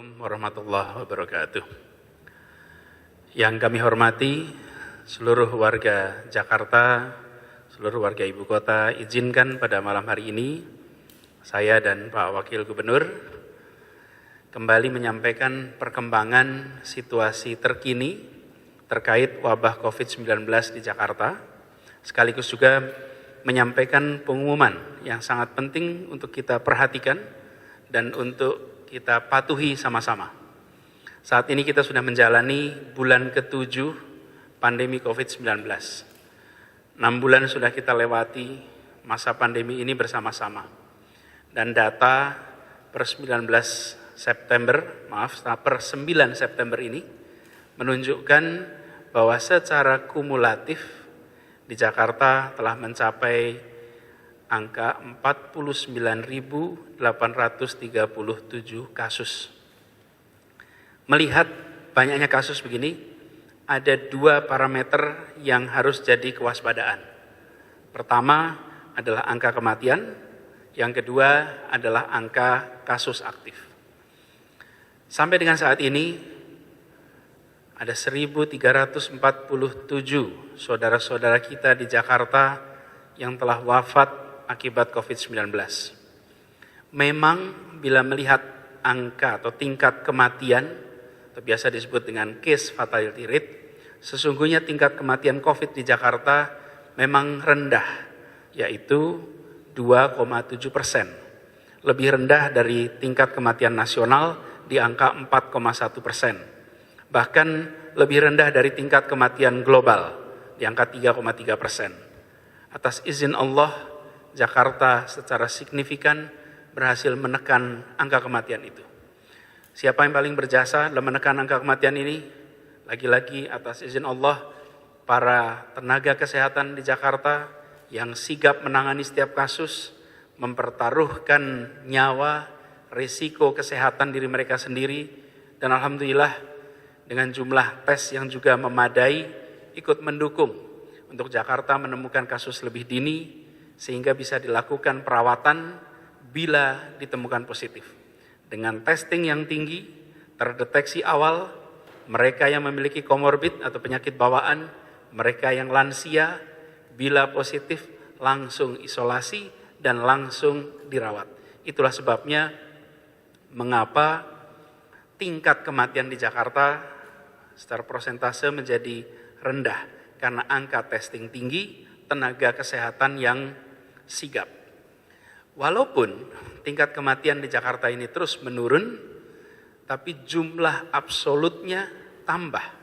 Assalamualaikum warahmatullahi wabarakatuh. Yang kami hormati seluruh warga Jakarta, seluruh warga ibu kota, izinkan pada malam hari ini saya dan Pak Wakil Gubernur kembali menyampaikan perkembangan situasi terkini terkait wabah COVID-19 di Jakarta, sekaligus juga menyampaikan pengumuman yang sangat penting untuk kita perhatikan dan untuk kita patuhi sama-sama. Saat ini kita sudah menjalani bulan ke-7 pandemi COVID-19. 6 bulan sudah kita lewati masa pandemi ini bersama-sama. Dan data per 9 September ini menunjukkan bahwa secara kumulatif di Jakarta telah mencapai angka 49.837 kasus. Melihat banyaknya kasus begini, ada dua parameter yang harus jadi kewaspadaan. Pertama adalah angka kematian, yang kedua adalah angka kasus aktif. Sampai dengan saat ini, ada 1.347 saudara-saudara kita di Jakarta yang telah wafat akibat COVID-19. Memang bila melihat angka atau tingkat kematian, atau biasa disebut dengan case fatality rate, sesungguhnya tingkat kematian COVID di Jakarta memang rendah, yaitu 2,7%. Lebih rendah dari tingkat kematian nasional di angka 4,1%. Bahkan lebih rendah dari tingkat kematian global di angka 3,3%. Atas izin Allah, Jakarta secara signifikan berhasil menekan angka kematian itu. Siapa yang paling berjasa dalam menekan angka kematian ini? Lagi-lagi atas izin Allah, para tenaga kesehatan di Jakarta yang sigap menangani setiap kasus, mempertaruhkan nyawa, risiko kesehatan diri mereka sendiri, dan alhamdulillah dengan jumlah tes yang juga memadai ikut mendukung untuk Jakarta menemukan kasus lebih dini, sehingga bisa dilakukan perawatan bila ditemukan positif. Dengan testing yang tinggi, terdeteksi awal, mereka yang memiliki komorbid atau penyakit bawaan, mereka yang lansia, bila positif langsung isolasi dan langsung dirawat. Itulah sebabnya mengapa tingkat kematian di Jakarta secara persentase menjadi rendah, karena angka testing tinggi, tenaga kesehatan yang sigap. Walaupun tingkat kematian di Jakarta ini terus menurun, tapi jumlah absolutnya tambah.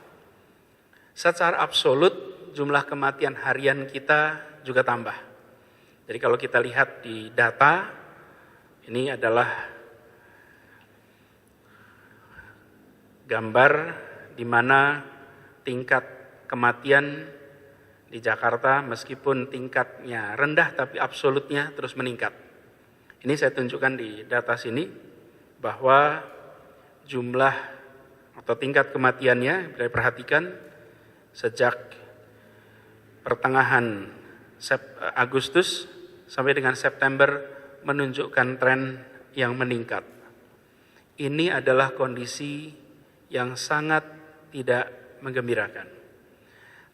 Secara absolut jumlah kematian harian kita juga tambah. Jadi kalau kita lihat di data, ini adalah gambar di mana tingkat kematian di Jakarta meskipun tingkatnya rendah tapi absolutnya terus meningkat. Ini saya tunjukkan di data sini bahwa jumlah atau tingkat kematiannya bila diperhatikan sejak pertengahan Agustus sampai dengan September menunjukkan tren yang meningkat. Ini adalah kondisi yang sangat tidak menggembirakan.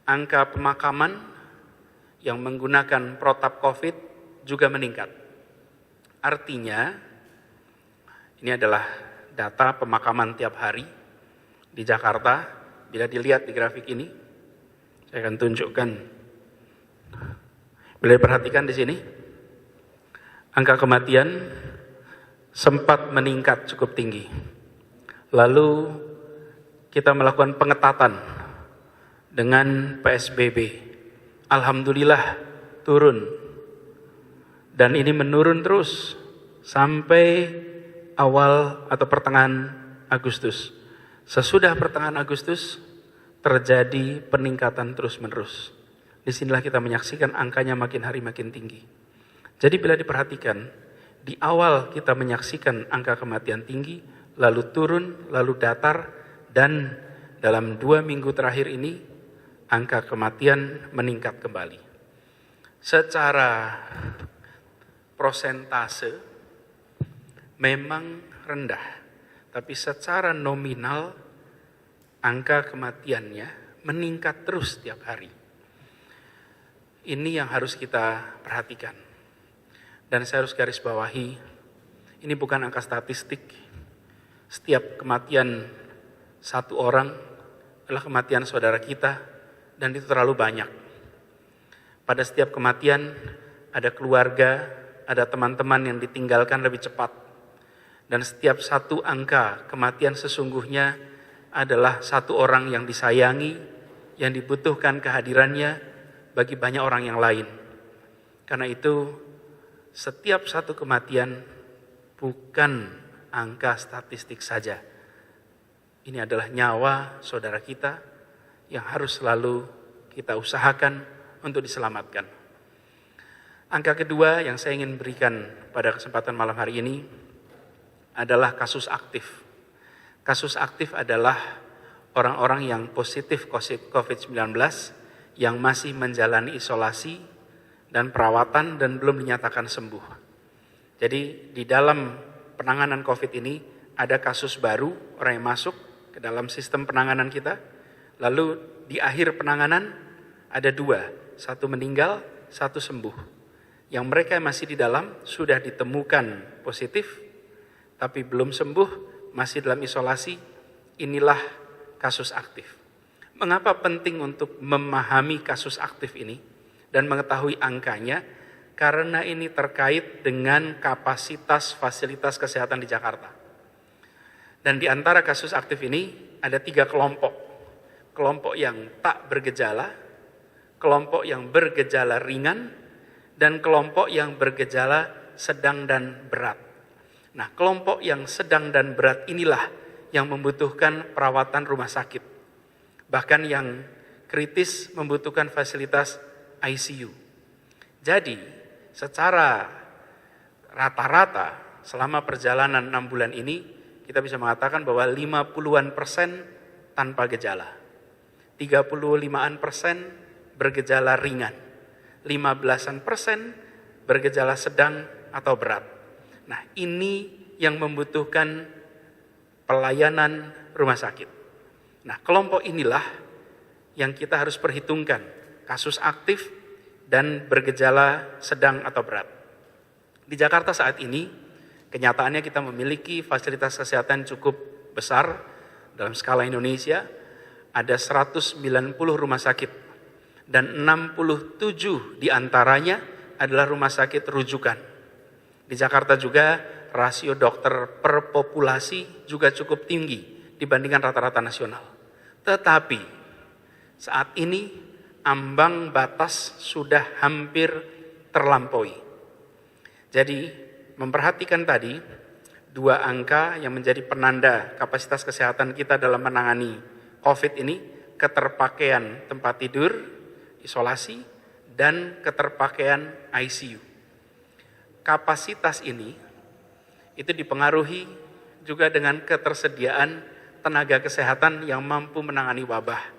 Angka pemakaman yang menggunakan protap COVID juga meningkat. Artinya, ini adalah data pemakaman tiap hari di Jakarta. Bila dilihat di grafik ini, saya akan tunjukkan. Bila diperhatikan di sini, angka kematian sempat meningkat cukup tinggi. Lalu kita melakukan pengetatan dengan PSBB. Alhamdulillah turun. Dan ini menurun terus sampai awal atau pertengahan Agustus. Sesudah pertengahan Agustus terjadi peningkatan terus-menerus. Disinilah kita menyaksikan angkanya makin hari makin tinggi. Jadi bila diperhatikan, di awal kita menyaksikan angka kematian tinggi, lalu turun, lalu datar, dan dalam 2 minggu terakhir ini angka kematian meningkat kembali. Secara persentase memang rendah, tapi secara nominal angka kematiannya meningkat terus tiap hari. Ini yang harus kita perhatikan. Dan saya harus garis bawahi, ini bukan angka statistik. Setiap kematian satu orang adalah kematian saudara kita, dan itu terlalu banyak. Pada setiap kematian ada keluarga, ada teman-teman yang ditinggalkan lebih cepat. Dan setiap satu angka kematian sesungguhnya adalah satu orang yang disayangi, yang dibutuhkan kehadirannya bagi banyak orang yang lain. Karena itu setiap satu kematian bukan angka statistik saja. Ini adalah nyawa saudara kita yang harus selalu kita usahakan untuk diselamatkan. Angka kedua yang saya ingin berikan pada kesempatan malam hari ini adalah kasus aktif. Kasus aktif adalah orang-orang yang positif COVID-19 yang masih menjalani isolasi dan perawatan dan belum dinyatakan sembuh. Jadi di dalam penanganan COVID ini ada kasus baru, orang yang masuk ke dalam sistem penanganan kita. Lalu di akhir penanganan ada dua, satu meninggal, satu sembuh. Yang mereka yang masih di dalam sudah ditemukan positif, tapi belum sembuh, masih dalam isolasi. Inilah kasus aktif. Mengapa penting untuk memahami kasus aktif ini dan mengetahui angkanya? Karena ini terkait dengan kapasitas fasilitas kesehatan di Jakarta. Dan di antara kasus aktif ini ada 3 kelompok. Kelompok yang tak bergejala, kelompok yang bergejala ringan, dan kelompok yang bergejala sedang dan berat. Nah, kelompok yang sedang dan berat inilah yang membutuhkan perawatan rumah sakit. Bahkan yang kritis membutuhkan fasilitas ICU. Jadi, secara rata-rata selama perjalanan 6 bulan ini, kita bisa mengatakan bahwa 50-an% tanpa gejala. 35-an% bergejala ringan. 15-an% bergejala sedang atau berat. Nah, ini yang membutuhkan pelayanan rumah sakit. Nah, kelompok inilah yang kita harus perhitungkan, kasus aktif dan bergejala sedang atau berat. Di Jakarta saat ini, kenyataannya kita memiliki fasilitas kesehatan cukup besar dalam skala Indonesia, ada 190 rumah sakit dan 67 diantaranya adalah rumah sakit rujukan. Di Jakarta juga rasio dokter per populasi juga cukup tinggi dibandingkan rata-rata nasional. Tetapi saat ini ambang batas sudah hampir terlampaui. Jadi memperhatikan tadi 2 angka yang menjadi penanda kapasitas kesehatan kita dalam menangani COVID ini, keterpakaian tempat tidur, isolasi, dan keterpakaian ICU. Kapasitas ini itu dipengaruhi juga dengan ketersediaan tenaga kesehatan yang mampu menangani wabah,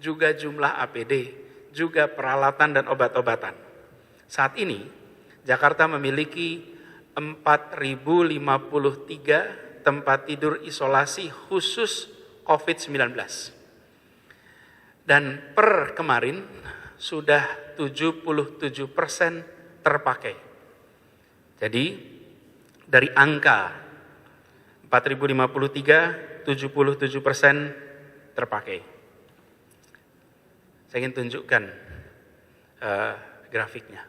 juga jumlah APD, juga peralatan dan obat-obatan. Saat ini Jakarta memiliki 4.053 tempat tidur isolasi khusus COVID-19. Dan per kemarin sudah 77% terpakai. Jadi dari angka 4.053, 77% terpakai. Saya ingin tunjukkan grafiknya.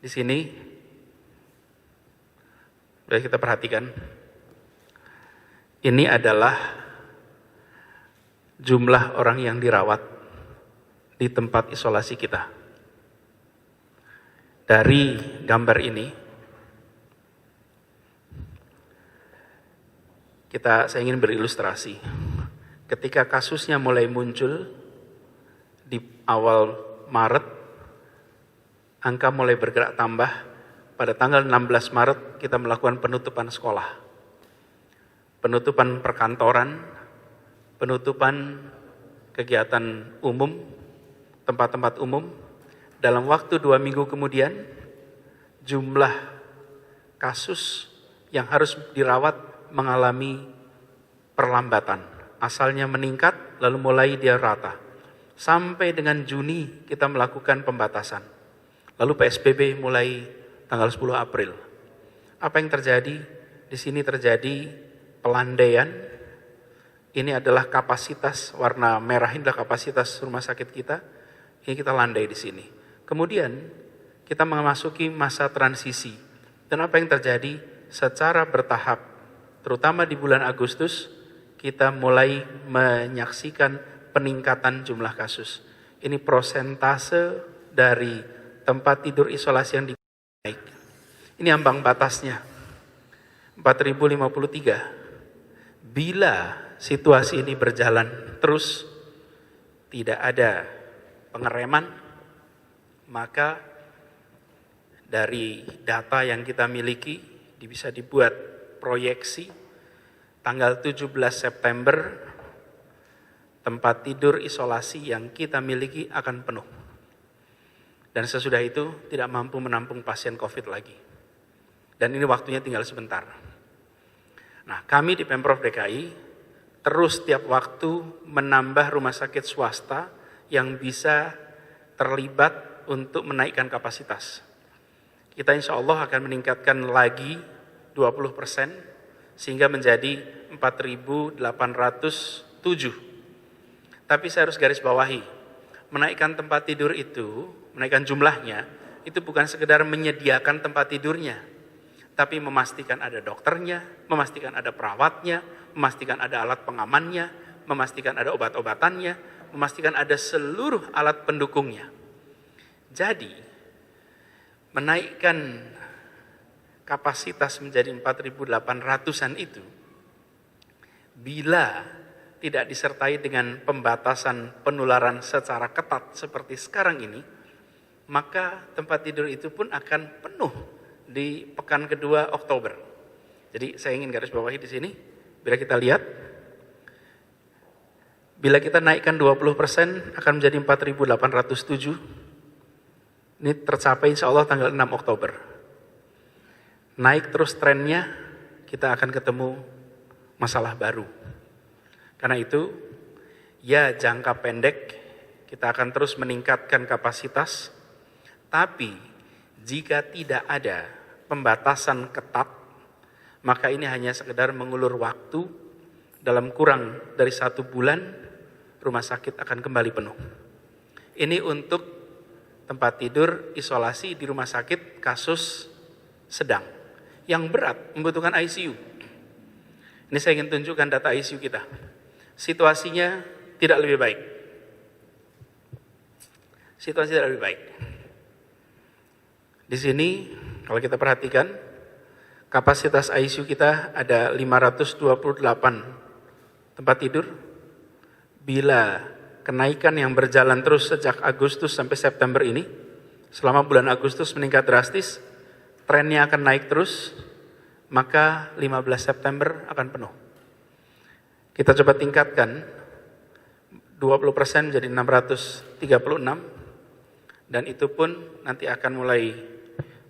Di sini, boleh kita perhatikan, ini adalah jumlah orang yang dirawat di tempat isolasi kita. Dari gambar ini, saya ingin berilustrasi. Ketika kasusnya mulai muncul di awal Maret, angka mulai bergerak tambah. Pada tanggal 16 Maret kita melakukan penutupan sekolah, penutupan perkantoran, penutupan kegiatan umum, tempat-tempat umum. Dalam waktu 2 minggu kemudian, jumlah kasus yang harus dirawat mengalami perlambatan. Asalnya meningkat, lalu mulai dia rata. Sampai dengan Juni kita melakukan pembatasan. Lalu PSBB mulai tanggal 10 April. Apa yang terjadi? Di sini terjadi pelandaian. Ini adalah kapasitas, warna merah ini adalah kapasitas rumah sakit kita. Ini kita landai di sini. Kemudian kita memasuki masa transisi. Dan apa yang terjadi? Secara bertahap, terutama di bulan Agustus, kita mulai menyaksikan peningkatan jumlah kasus. Ini prosentase dari tempat tidur isolasi yang naik. Ini ambang batasnya, 4.053. Bila situasi ini berjalan terus, tidak ada pengereman, maka dari data yang kita miliki bisa dibuat proyeksi tanggal 17 September tempat tidur isolasi yang kita miliki akan penuh. Dan sesudah itu tidak mampu menampung pasien COVID lagi. Dan ini waktunya tinggal sebentar. Nah, kami di Pemprov DKI terus tiap waktu menambah rumah sakit swasta yang bisa terlibat untuk menaikkan kapasitas. Kita insya Allah akan meningkatkan lagi 20% sehingga menjadi 4.807. Tapi saya harus garis bawahi, menaikkan tempat tidur itu, menaikkan jumlahnya, itu bukan sekedar menyediakan tempat tidurnya, tapi memastikan ada dokternya, memastikan ada perawatnya, memastikan ada alat pengamannya, memastikan ada obat-obatannya, memastikan ada seluruh alat pendukungnya. Jadi, menaikkan kapasitas menjadi 4.800-an itu, bila tidak disertai dengan pembatasan penularan secara ketat seperti sekarang ini, maka tempat tidur itu pun akan penuh di pekan kedua Oktober. Jadi saya ingin garis bawahi di sini, bila kita lihat, bila kita naikkan 20% akan menjadi 4.807. Ini tercapai insya Allah tanggal 6 Oktober. Naik terus trennya, kita akan ketemu masalah baru. Karena itu, ya jangka pendek kita akan terus meningkatkan kapasitas, tapi jika tidak ada pembatasan ketat, maka ini hanya sekedar mengulur waktu. Dalam kurang dari 1 bulan, rumah sakit akan kembali penuh. Ini untuk tempat tidur isolasi di rumah sakit kasus sedang. Yang berat membutuhkan ICU. Ini saya ingin tunjukkan data ICU kita. Situasinya tidak lebih baik. Situasi tidak lebih baik. Di sini kalau kita perhatikan, kapasitas ICU kita ada 528 tempat tidur. Bila kenaikan yang berjalan terus sejak Agustus sampai September ini, selama bulan Agustus meningkat drastis, trennya akan naik terus, maka 15 September akan penuh. Kita coba tingkatkan 20% menjadi 636, dan itu pun nanti akan mulai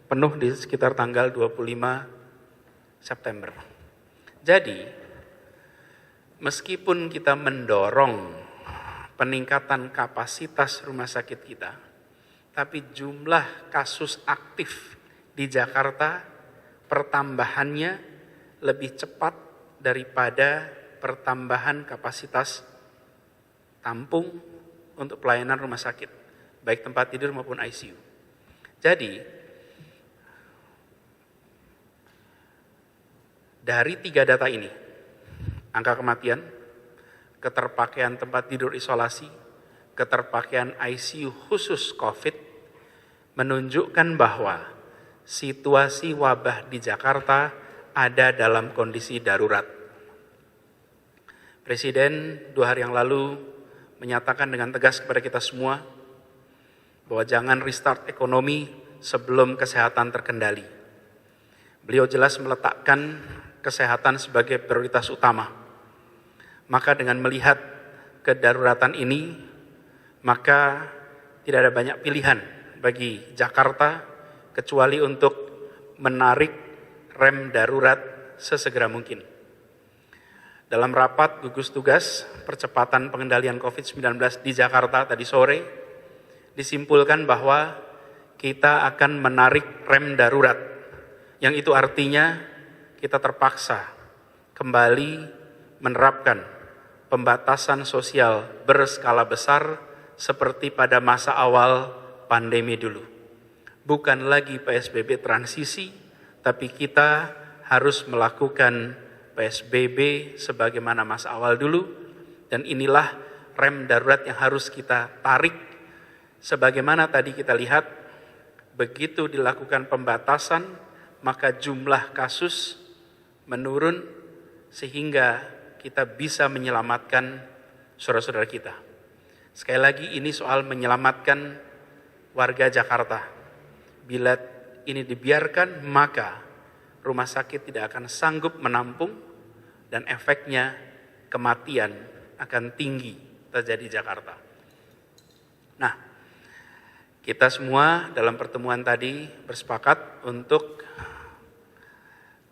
penuh di sekitar tanggal 25 September. Jadi, meskipun kita mendorong peningkatan kapasitas rumah sakit kita, tapi jumlah kasus aktif di Jakarta pertambahannya lebih cepat daripada pertambahan kapasitas tampung untuk pelayanan rumah sakit, baik tempat tidur maupun ICU. Jadi, dari 3 data ini, angka kematian, keterpakaian tempat tidur isolasi, keterpakaian ICU khusus COVID, menunjukkan bahwa situasi wabah di Jakarta ada dalam kondisi darurat. Presiden 2 hari yang lalu menyatakan dengan tegas kepada kita semua bahwa jangan restart ekonomi sebelum kesehatan terkendali. Beliau jelas meletakkan kesehatan sebagai prioritas utama. Maka dengan melihat kedaruratan ini, maka tidak ada banyak pilihan bagi Jakarta kecuali untuk menarik rem darurat sesegera mungkin. Dalam rapat gugus tugas percepatan pengendalian COVID-19 di Jakarta tadi sore, disimpulkan bahwa kita akan menarik rem darurat, yang itu artinya kita terpaksa kembali menerapkan pembatasan sosial berskala besar seperti pada masa awal pandemi dulu. Bukan lagi PSBB transisi, tapi kita harus melakukan PSBB sebagaimana masa awal dulu, dan inilah rem darurat yang harus kita tarik. Sebagaimana tadi kita lihat, begitu dilakukan pembatasan, maka jumlah kasus menurun sehingga kita bisa menyelamatkan saudara-saudara kita. Sekali lagi, ini soal menyelamatkan warga Jakarta. Bila ini dibiarkan, maka rumah sakit tidak akan sanggup menampung, dan efeknya kematian akan tinggi terjadi di Jakarta. Nah, kita semua dalam pertemuan tadi bersepakat untuk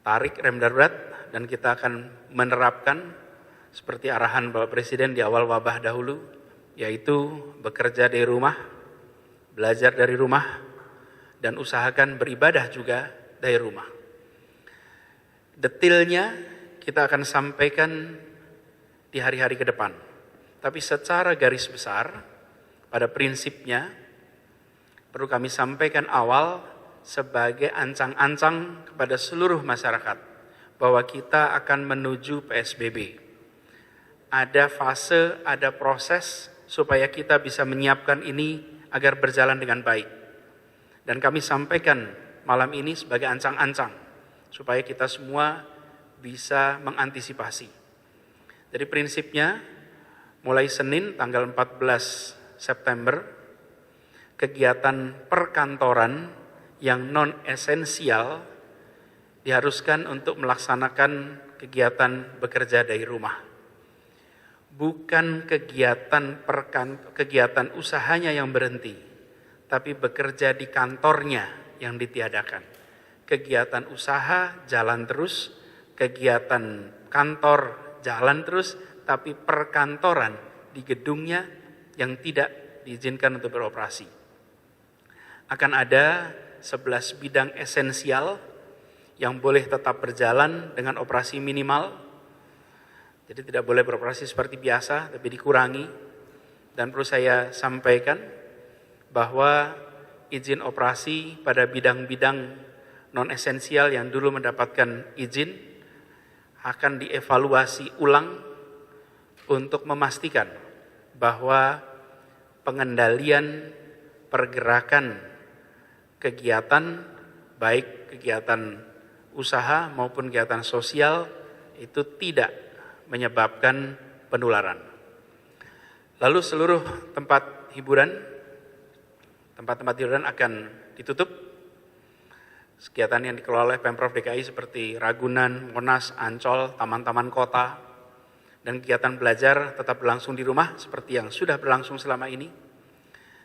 tarik rem darurat, dan kita akan menerapkan seperti arahan Bapak Presiden di awal wabah dahulu, yaitu bekerja dari rumah, belajar dari rumah, dan usahakan beribadah juga dari rumah. Detailnya kita akan sampaikan di hari-hari ke depan. Tapi secara garis besar, pada prinsipnya, perlu kami sampaikan awal sebagai ancang-ancang kepada seluruh masyarakat, bahwa kita akan menuju PSBB. Ada fase, ada proses, supaya kita bisa menyiapkan ini agar berjalan dengan baik. Dan kami sampaikan malam ini sebagai ancang-ancang, supaya kita semua bisa mengantisipasi. Jadi prinsipnya, mulai Senin tanggal 14 September, kegiatan perkantoran yang non-esensial diharuskan untuk melaksanakan kegiatan bekerja dari rumah. Bukan kegiatan usahanya yang berhenti, tapi bekerja di kantornya yang ditiadakan. Kegiatan usaha jalan terus, kegiatan kantor jalan terus, tapi perkantoran di gedungnya yang tidak diizinkan untuk beroperasi. Akan ada 11 bidang esensial yang boleh tetap berjalan dengan operasi minimal. Jadi tidak boleh beroperasi seperti biasa, tapi dikurangi. Dan perlu saya sampaikan bahwa izin operasi pada bidang-bidang non-esensial yang dulu mendapatkan izin akan dievaluasi ulang untuk memastikan bahwa pengendalian pergerakan kegiatan, baik kegiatan usaha maupun kegiatan sosial, itu tidak menyebabkan penularan. Lalu seluruh tempat hiburan akan ditutup. Kegiatan yang dikelola oleh Pemprov DKI seperti Ragunan, Monas, Ancol, taman-taman kota, dan kegiatan belajar tetap berlangsung di rumah seperti yang sudah berlangsung selama ini.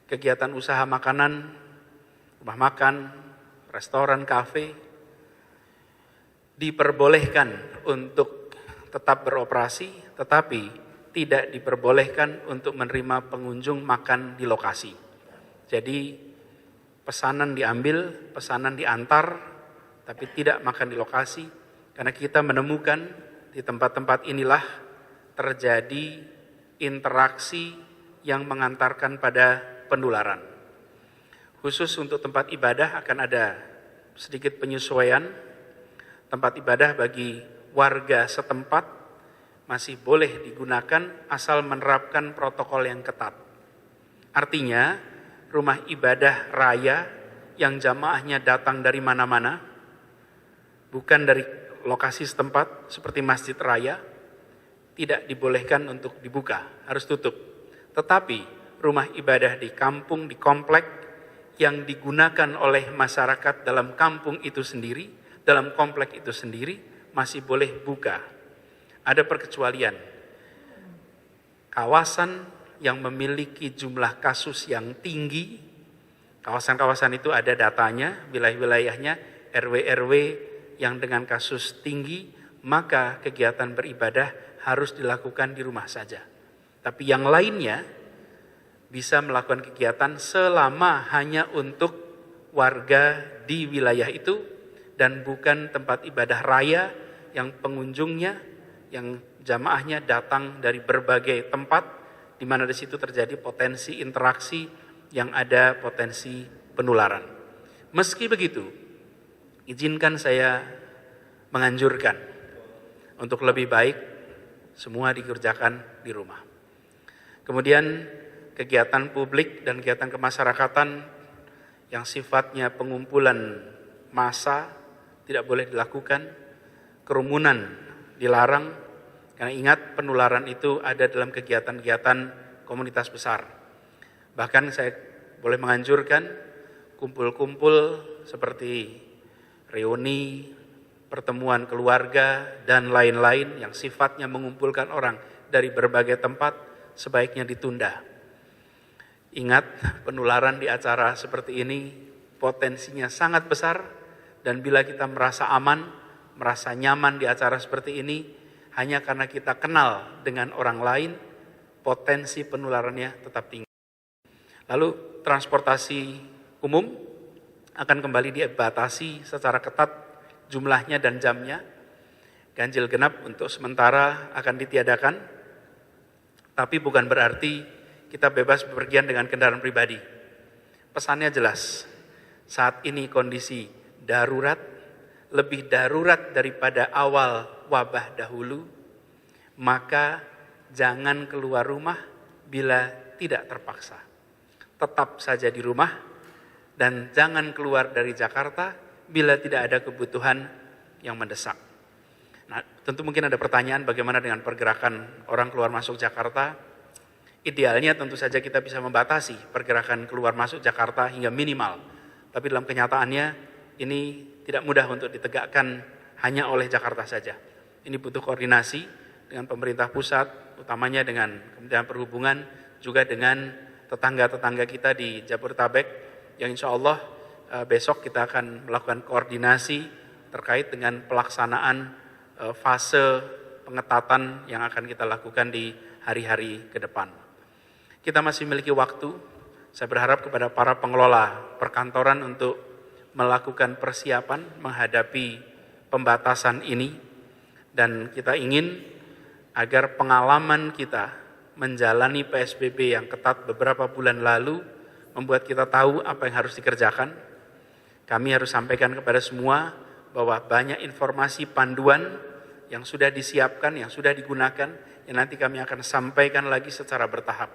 Kegiatan usaha makanan, rumah makan, restoran, kafe, diperbolehkan untuk tetap beroperasi, tetapi tidak diperbolehkan untuk menerima pengunjung makan di lokasi. Jadi pesanan diambil, pesanan diantar, tapi tidak makan di lokasi, karena kita menemukan di tempat-tempat inilah terjadi interaksi yang mengantarkan pada penularan. Khusus untuk tempat ibadah akan ada sedikit penyesuaian. Tempat ibadah bagi warga setempat masih boleh digunakan asal menerapkan protokol yang ketat. Artinya, rumah ibadah raya yang jamaahnya datang dari mana-mana, bukan dari lokasi setempat seperti masjid raya, tidak dibolehkan untuk dibuka, harus tutup. Tetapi rumah ibadah di kampung, di komplek yang digunakan oleh masyarakat dalam kampung itu sendiri, dalam komplek itu sendiri, masih boleh buka. Ada perkecualian. Kawasan yang memiliki jumlah kasus yang tinggi, kawasan-kawasan itu ada datanya, wilayah-wilayahnya, RW-RW yang dengan kasus tinggi, maka kegiatan beribadah harus dilakukan di rumah saja. Tapi yang lainnya bisa melakukan kegiatan selama hanya untuk warga di wilayah itu dan bukan tempat ibadah raya yang pengunjungnya, yang jamaahnya datang dari berbagai tempat di mana di situ terjadi potensi interaksi yang ada potensi penularan. Meski begitu, izinkan saya menganjurkan untuk lebih baik semua dikerjakan di rumah. Kemudian kegiatan publik dan kegiatan kemasyarakatan yang sifatnya pengumpulan massa tidak boleh dilakukan, kerumunan dilarang, karena ingat penularan itu ada dalam kegiatan-kegiatan komunitas besar. Bahkan saya boleh menganjurkan kumpul-kumpul seperti reuni, pertemuan keluarga, dan lain-lain yang sifatnya mengumpulkan orang dari berbagai tempat sebaiknya ditunda. Ingat, penularan di acara seperti ini potensinya sangat besar, dan bila kita merasa aman, merasa nyaman di acara seperti ini, hanya karena kita kenal dengan orang lain, potensi penularannya tetap tinggi. Lalu transportasi umum akan kembali dibatasi secara ketat jumlahnya dan jamnya. Ganjil genap untuk sementara akan ditiadakan, tapi bukan berarti kita bebas bepergian dengan kendaraan pribadi. Pesannya jelas, saat ini kondisi darurat, lebih darurat daripada awal wabah dahulu, maka jangan keluar rumah bila tidak terpaksa. Tetap saja di rumah dan jangan keluar dari Jakarta bila tidak ada kebutuhan yang mendesak. Nah, tentu mungkin ada pertanyaan bagaimana dengan pergerakan orang keluar masuk Jakarta. Idealnya tentu saja kita bisa membatasi pergerakan keluar masuk Jakarta hingga minimal. Tapi dalam kenyataannya ini tidak mudah untuk ditegakkan hanya oleh Jakarta saja. Ini butuh koordinasi dengan pemerintah pusat, utamanya dengan Kementerian Perhubungan, juga dengan tetangga-tetangga kita di Jabodetabek, yang insya Allah besok kita akan melakukan koordinasi terkait dengan pelaksanaan fase pengetatan yang akan kita lakukan di hari-hari ke depan. Kita masih memiliki waktu. Saya berharap kepada para pengelola perkantoran untuk melakukan persiapan menghadapi pembatasan ini, dan kita ingin agar pengalaman kita menjalani PSBB yang ketat beberapa bulan lalu membuat kita tahu apa yang harus dikerjakan. Kami harus sampaikan kepada semua bahwa banyak informasi panduan yang sudah disiapkan, yang sudah digunakan, yang nanti kami akan sampaikan lagi secara bertahap.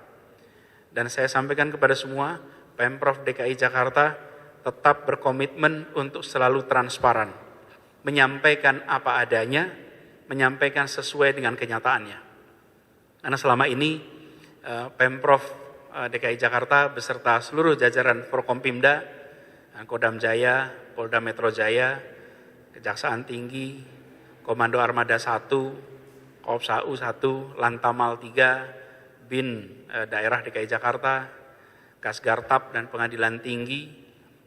Dan saya sampaikan kepada semua, Pemprov DKI Jakarta tetap berkomitmen untuk selalu transparan, menyampaikan apa adanya, menyampaikan sesuai dengan kenyataannya. Karena selama ini Pemprov DKI Jakarta beserta seluruh jajaran Forkompimda, Kodam Jaya, Polda Metro Jaya, Kejaksaan Tinggi, Komando Armada 1, Kopsau 1, Lantamal 3, BIN daerah DKI Jakarta, Kasgartab dan Pengadilan Tinggi,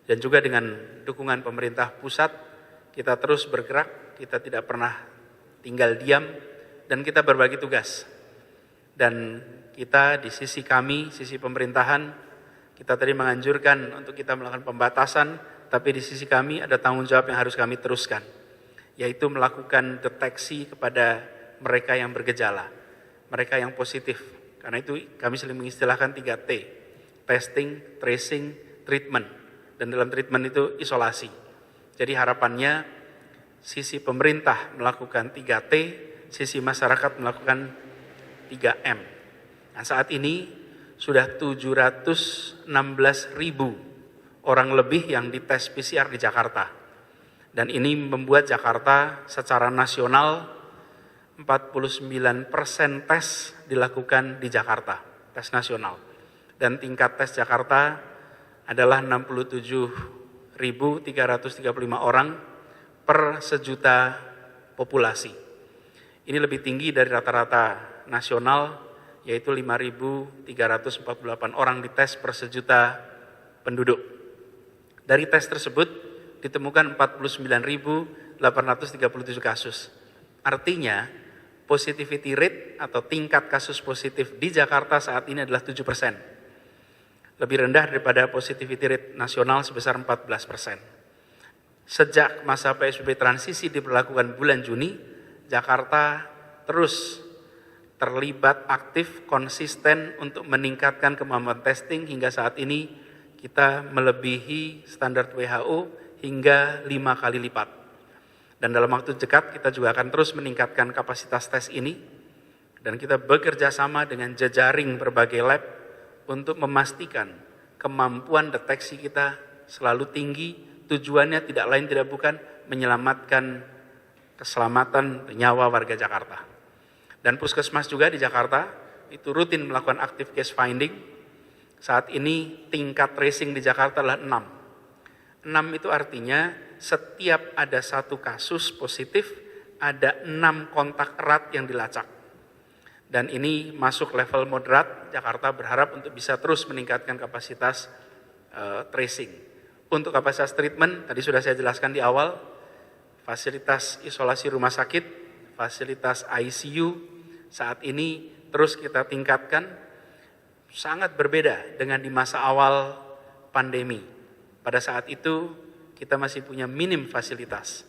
dan juga dengan dukungan pemerintah pusat, kita terus bergerak, kita tidak pernah tinggal diam, dan kita berbagi tugas. Dan kita di sisi kami, sisi pemerintahan, kita tadi menganjurkan untuk kita melakukan pembatasan, tapi di sisi kami ada tanggung jawab yang harus kami teruskan, yaitu melakukan deteksi kepada mereka yang bergejala, mereka yang positif. Karena itu kami sering mengistilahkan 3T, testing, tracing, treatment. Dan dalam treatment itu isolasi. Jadi harapannya sisi pemerintah melakukan 3T, sisi masyarakat melakukan 3M. Nah, saat ini sudah 716.000 orang lebih yang dites PCR di Jakarta. Dan ini membuat Jakarta secara nasional 49% tes dilakukan di Jakarta, tes nasional. Dan tingkat tes Jakarta adalah 67.335 orang per sejuta populasi. Ini lebih tinggi dari rata-rata nasional, yaitu 5.348 orang dites per sejuta penduduk. Dari tes tersebut ditemukan 49.837 kasus. Artinya positivity rate atau tingkat kasus positif di Jakarta saat ini adalah 7%. Lebih rendah daripada positivity rate nasional sebesar 14%. Sejak masa PSBB transisi diberlakukan bulan Juni, Jakarta terus terlibat aktif, konsisten untuk meningkatkan kemampuan testing. Hingga saat ini kita melebihi standar WHO hingga 5 kali lipat. Dan dalam waktu dekat kita juga akan terus meningkatkan kapasitas tes ini. Dan kita bekerja sama dengan jejaring berbagai lab untuk memastikan kemampuan deteksi kita selalu tinggi. Tujuannya tidak lain tidak bukan menyelamatkan keselamatan nyawa warga Jakarta. Dan Puskesmas juga di Jakarta itu rutin melakukan active case finding. Saat ini tingkat tracing di Jakarta adalah 6. 6 itu artinya setiap ada satu kasus positif, ada 6 kontak erat yang dilacak. Dan ini masuk level moderat. Jakarta berharap untuk bisa terus meningkatkan kapasitas tracing. Untuk kapasitas treatment, tadi sudah saya jelaskan di awal, fasilitas isolasi rumah sakit, fasilitas ICU, saat ini terus kita tingkatkan, sangat berbeda dengan di masa awal pandemi. Pada saat itu kita masih punya minim fasilitas.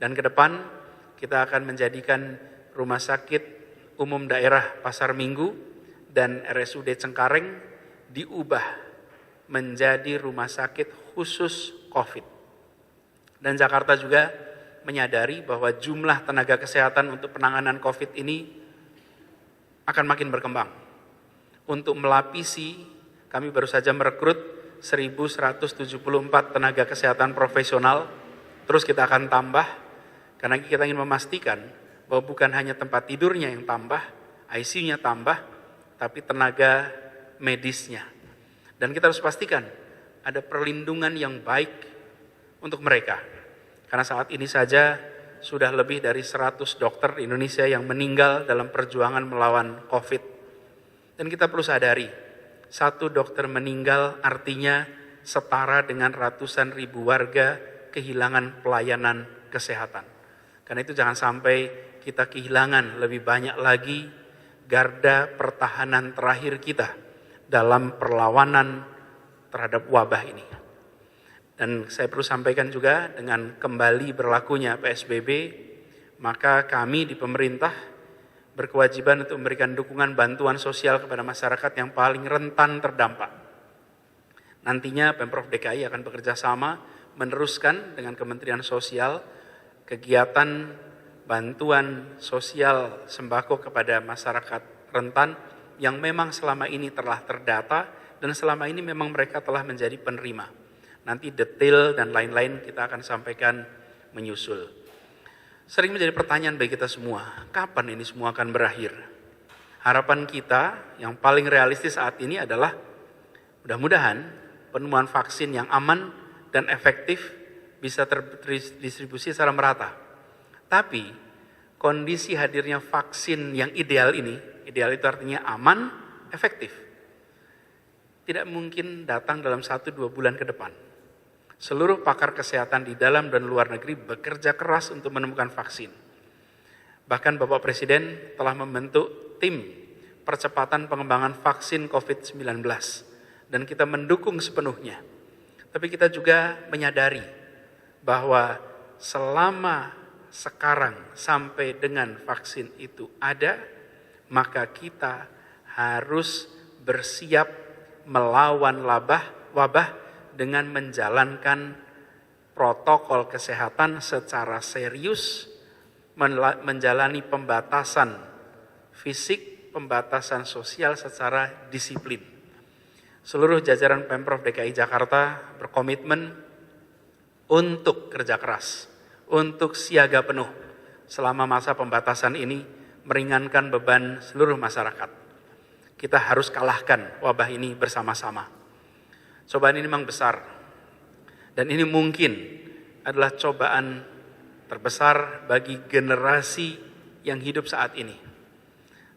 Dan ke depan kita akan menjadikan rumah sakit umum daerah Pasar Minggu dan RSUD Cengkareng diubah menjadi rumah sakit khusus COVID. Dan Jakarta juga menyadari bahwa jumlah tenaga kesehatan untuk penanganan COVID ini akan makin berkembang. Untuk melapisi, kami baru saja merekrut 1.174 tenaga kesehatan profesional, terus kita akan tambah, karena kita ingin memastikan bahwa bukan hanya tempat tidurnya yang tambah, ICU-nya tambah, tapi tenaga medisnya. Dan kita harus pastikan ada perlindungan yang baik untuk mereka. Karena saat ini saja sudah lebih dari 100 dokter di Indonesia yang meninggal dalam perjuangan melawan COVID. Dan kita perlu sadari, 1 dokter meninggal artinya setara dengan ratusan ribu warga kehilangan pelayanan kesehatan. Karena itu jangan sampai kita kehilangan lebih banyak lagi garda pertahanan terakhir kita dalam perlawanan terhadap wabah ini. Dan saya perlu sampaikan juga dengan kembali berlakunya PSBB, maka kami di pemerintah berkewajiban untuk memberikan dukungan bantuan sosial kepada masyarakat yang paling rentan terdampak. Nantinya Pemprov DKI akan bekerja sama meneruskan dengan Kementerian Sosial kegiatan bantuan sosial sembako kepada masyarakat rentan yang memang selama ini telah terdata dan selama ini memang mereka telah menjadi penerima. Nanti detail dan lain-lain kita akan sampaikan menyusul. Sering menjadi pertanyaan bagi kita semua, kapan ini semua akan berakhir? Harapan kita yang paling realistis saat ini adalah mudah-mudahan penemuan vaksin yang aman dan efektif bisa terdistribusi secara merata. Tapi kondisi hadirnya vaksin yang ideal ini, ideal itu artinya aman, efektif, tidak mungkin datang dalam 1-2 bulan ke depan. Seluruh pakar kesehatan di dalam dan luar negeri bekerja keras untuk menemukan vaksin. Bahkan Bapak Presiden telah membentuk tim percepatan pengembangan vaksin COVID-19 dan kita mendukung sepenuhnya. Tapi kita juga menyadari bahwa selama sekarang sampai dengan vaksin itu ada, maka kita harus bersiap melawan wabah dengan menjalankan protokol kesehatan secara serius, menjalani pembatasan fisik, pembatasan sosial secara disiplin. Seluruh jajaran Pemprov DKI Jakarta berkomitmen untuk kerja keras, untuk siaga penuh selama masa pembatasan ini, meringankan beban seluruh masyarakat. Kita harus kalahkan wabah ini bersama-sama. Cobaan ini memang besar, dan ini mungkin adalah cobaan terbesar bagi generasi yang hidup saat ini.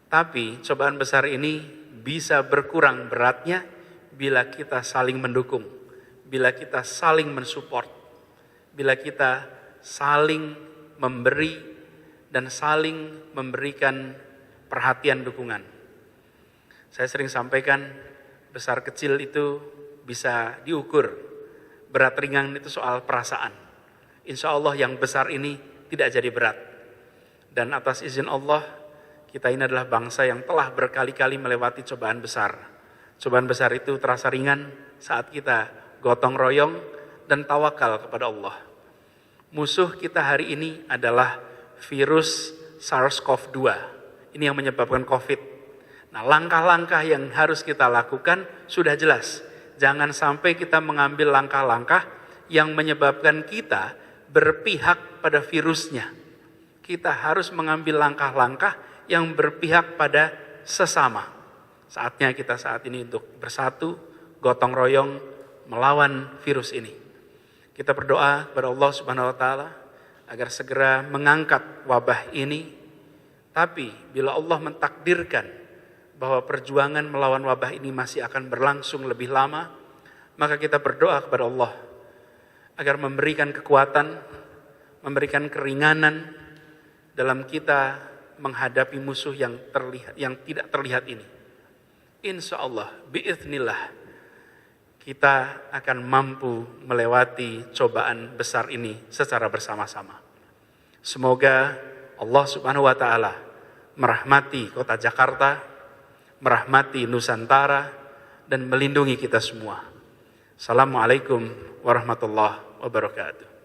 Tapi cobaan besar ini bisa berkurang beratnya bila kita saling mendukung, bila kita saling mensupport, bila kita saling memberi dan saling memberikan perhatian dukungan. Saya sering sampaikan, besar kecil itu bisa diukur, berat ringan itu soal perasaan. Insya Allah yang besar ini tidak jadi berat. Dan atas izin Allah, kita ini adalah bangsa yang telah berkali-kali melewati cobaan besar. Cobaan besar itu terasa ringan saat kita gotong royong dan tawakal kepada Allah. Musuh kita hari ini adalah virus SARS-CoV-2. Ini yang menyebabkan COVID. Nah, langkah-langkah yang harus kita lakukan sudah jelas. Jangan sampai kita mengambil langkah-langkah yang menyebabkan kita berpihak pada virusnya. Kita harus mengambil langkah-langkah yang berpihak pada sesama. Saatnya kita saat ini untuk bersatu, gotong royong, melawan virus ini. Kita berdoa kepada Allah Subhanahu wa Ta'ala agar segera mengangkat wabah ini. Tapi bila Allah mentakdirkan bahwa perjuangan melawan wabah ini masih akan berlangsung lebih lama, maka kita berdoa kepada Allah agar memberikan kekuatan, memberikan keringanan dalam kita menghadapi musuh yang tidak terlihat ini. Insya Allah, biiznillah, kita akan mampu melewati cobaan besar ini secara bersama-sama. Semoga Allah Subhanahu wa Ta'ala merahmati kota Jakarta, merahmati Nusantara, dan melindungi kita semua. Assalamualaikum warahmatullahi wabarakatuh.